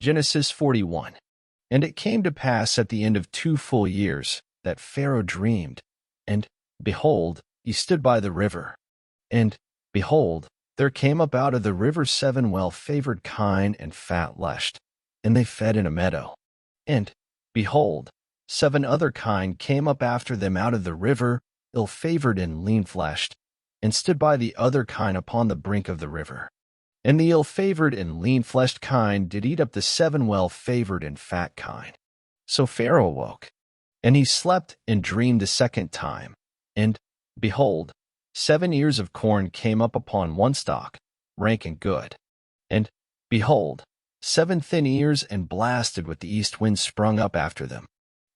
Genesis 41. And it came to pass at the end of 2 full years that Pharaoh dreamed, and, behold, he stood by the river. And, behold, there came up out of the river 7 well-favored kine and fat-fleshed, and they fed in a meadow. And, behold, 7 other kine came up after them out of the river, ill-favored and lean-fleshed, and stood by the other kine upon the brink of the river. And the ill-favored and lean-fleshed kine did eat up the 7 well-favored and fat kine. So Pharaoh awoke, and he slept and dreamed a second time. And, behold, 7 ears of corn came up upon one stalk, rank and good. And, behold, 7 thin ears and blasted with the east wind sprung up after them.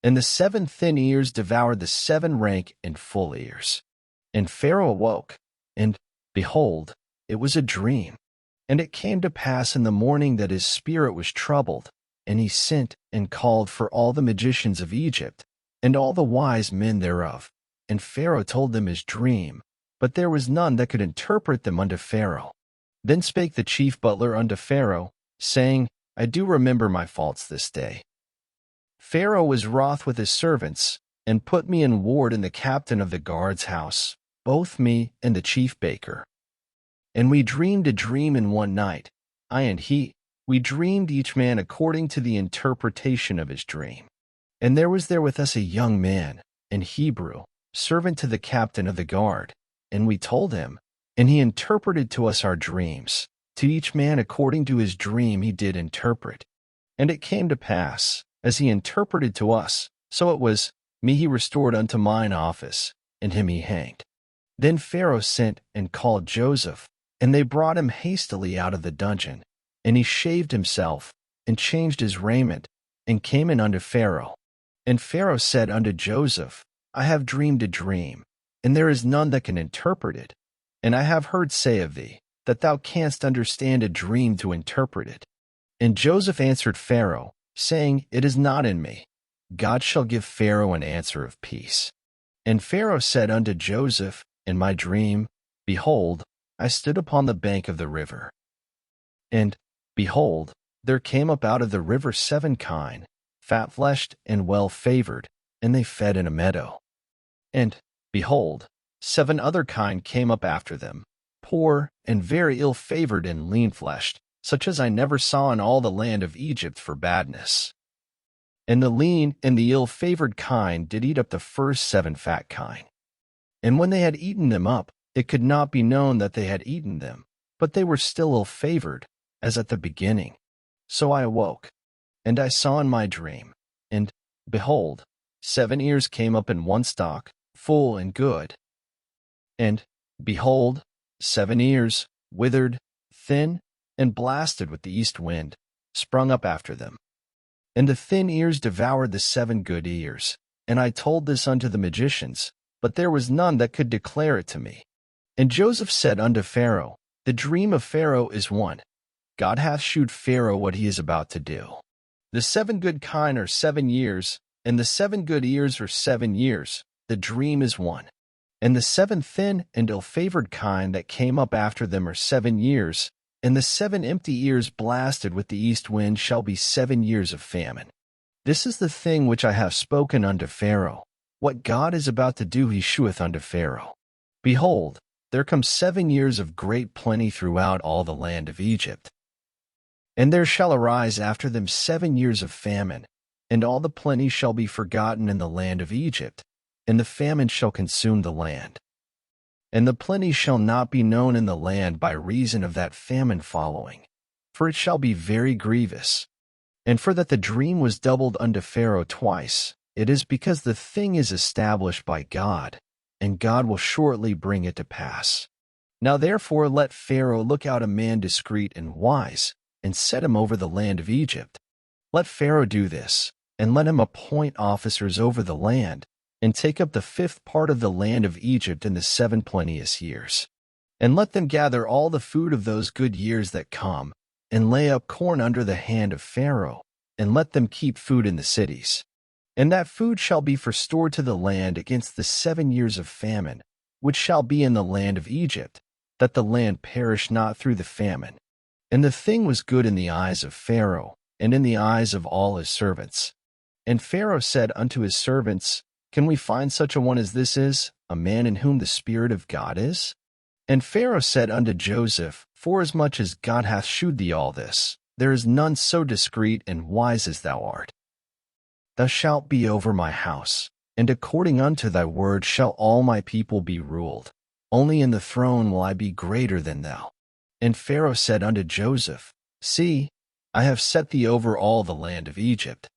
And the 7 thin ears devoured the 7 rank and full ears. And Pharaoh awoke, and, behold, it was a dream. And it came to pass in the morning that his spirit was troubled, and he sent and called for all the magicians of Egypt, and all the wise men thereof. And Pharaoh told them his dream, but there was none that could interpret them unto Pharaoh. Then spake the chief butler unto Pharaoh, saying, I do remember my faults this day. Pharaoh was wroth with his servants, and put me in ward in the captain of the guard's house, both me and the chief baker. And we dreamed a dream in one night, I and he. We dreamed each man according to the interpretation of his dream. And there was there with us a young man, an Hebrew, servant to the captain of the guard. And we told him, and he interpreted to us our dreams. To each man according to his dream he did interpret. And it came to pass, as he interpreted to us, so it was, me he restored unto mine office, and him he hanged. Then Pharaoh sent and called Joseph, and they brought him hastily out of the dungeon. And he shaved himself, and changed his raiment, and came in unto Pharaoh. And Pharaoh said unto Joseph, I have dreamed a dream, and there is none that can interpret it. And I have heard say of thee, that thou canst understand a dream to interpret it. And Joseph answered Pharaoh, saying, It is not in me. God shall give Pharaoh an answer of peace. And Pharaoh said unto Joseph, In my dream, behold, I stood upon the bank of the river. And, behold, there came up out of the river 7 kine, fat-fleshed and well-favored, and they fed in a meadow. And, behold, 7 other kine came up after them, poor and very ill-favored and lean-fleshed, such as I never saw in all the land of Egypt for badness. And the lean and the ill-favored kine did eat up the first 7 fat kine. And when they had eaten them up, it could not be known that they had eaten them, but they were still ill-favored, as at the beginning. So I awoke, and I saw in my dream, and, behold, 7 ears came up in one stalk, full and good. And, behold, 7 ears, withered, thin, and blasted with the east wind, sprung up after them. And the thin ears devoured the 7 good ears. And I told this unto the magicians, but there was none that could declare it to me. And Joseph said unto Pharaoh, The dream of Pharaoh is one. God hath shewed Pharaoh what he is about to do. The 7 good kine are 7 years, and the 7 good ears are 7 years. The dream is one. And the 7 thin and ill-favored kine that came up after them are 7 years, and the 7 empty ears blasted with the east wind shall be 7 years of famine. This is the thing which I have spoken unto Pharaoh. What God is about to do he sheweth unto Pharaoh. Behold, there come 7 years of great plenty throughout all the land of Egypt. And there shall arise after them 7 years of famine, and all the plenty shall be forgotten in the land of Egypt, and the famine shall consume the land. And the plenty shall not be known in the land by reason of that famine following, for it shall be very grievous. And for that the dream was doubled unto Pharaoh twice, it is because the thing is established by God, and God will shortly bring it to pass. Now therefore let Pharaoh look out a man discreet and wise, and set him over the land of Egypt. Let Pharaoh do this, and let him appoint officers over the land, and take up the 5th part of the land of Egypt in the 7 plenteous years. And let them gather all the food of those good years that come, and lay up corn under the hand of Pharaoh, and let them keep food in the cities. And that food shall be for store to the land against the 7 years of famine, which shall be in the land of Egypt, that the land perish not through the famine. And the thing was good in the eyes of Pharaoh, and in the eyes of all his servants. And Pharaoh said unto his servants, Can we find such a one as this is, a man in whom the Spirit of God is? And Pharaoh said unto Joseph, Forasmuch as God hath shewed thee all this, there is none so discreet and wise as thou art. Thou shalt be over my house, and according unto thy word shall all my people be ruled. Only in the throne will I be greater than thou. And Pharaoh said unto Joseph, See, I have set thee over all the land of Egypt.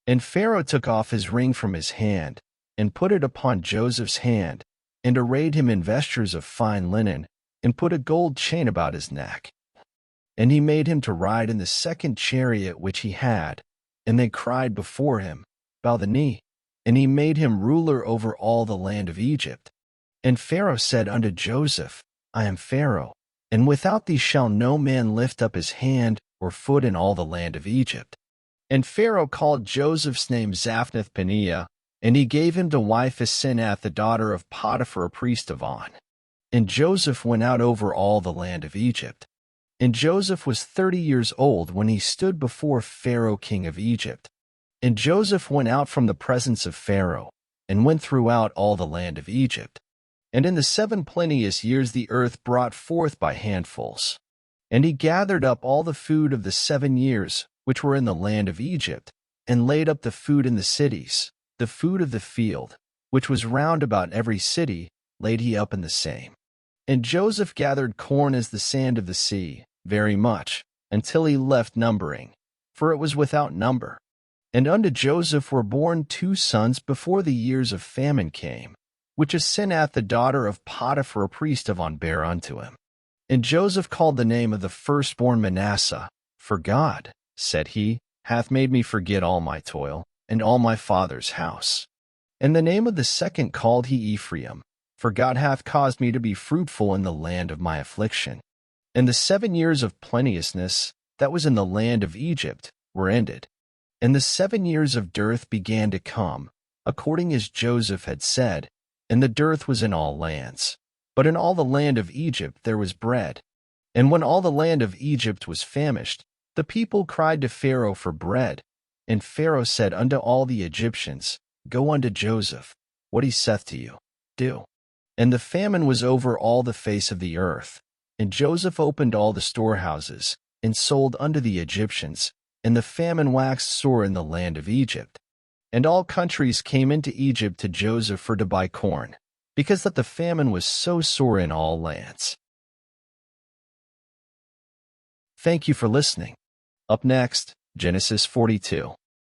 And Pharaoh took off his ring from his hand, and put it upon Joseph's hand, and arrayed him in vestures of fine linen, and put a gold chain about his neck. And he made him to ride in the second chariot which he had, and they cried before him, Bow the knee. And he made him ruler over all the land of Egypt. And Pharaoh said unto Joseph, I am Pharaoh, and without thee shall no man lift up his hand or foot in all the land of Egypt. And Pharaoh called Joseph's name Zaphnath-Paneah, and he gave him to wife Asenath, the daughter of Potiphar, a priest of On. And Joseph went out over all the land of Egypt. And Joseph was 30 years old when he stood before Pharaoh king of Egypt. And Joseph went out from the presence of Pharaoh, and went throughout all the land of Egypt. And in the 7 plenteous years the earth brought forth by handfuls. And he gathered up all the food of the 7 years which were in the land of Egypt, and laid up the food in the cities, the food of the field, which was round about every city, laid he up in the same. And Joseph gathered corn as the sand of the sea, very much, until he left numbering, for it was without number. And unto Joseph were born 2 sons before the years of famine came, which Asenath the daughter of Potiphar a priest of On bare unto him. And Joseph called the name of the firstborn Manasseh, for God, said he, hath made me forget all my toil, and all my father's house. And the name of the second called he Ephraim, for God hath caused me to be fruitful in the land of my affliction. And the 7 years of plenteousness that was in the land of Egypt were ended. And the 7 years of dearth began to come, according as Joseph had said, and the dearth was in all lands. But in all the land of Egypt there was bread. And when all the land of Egypt was famished, the people cried to Pharaoh for bread. And Pharaoh said unto all the Egyptians, Go unto Joseph, what he saith to you, do. And the famine was over all the face of the earth. And Joseph opened all the storehouses, and sold unto the Egyptians, and the famine waxed sore in the land of Egypt. And all countries came into Egypt to Joseph for to buy corn, because that the famine was so sore in all lands. Thank you for listening. Up next, Genesis 42.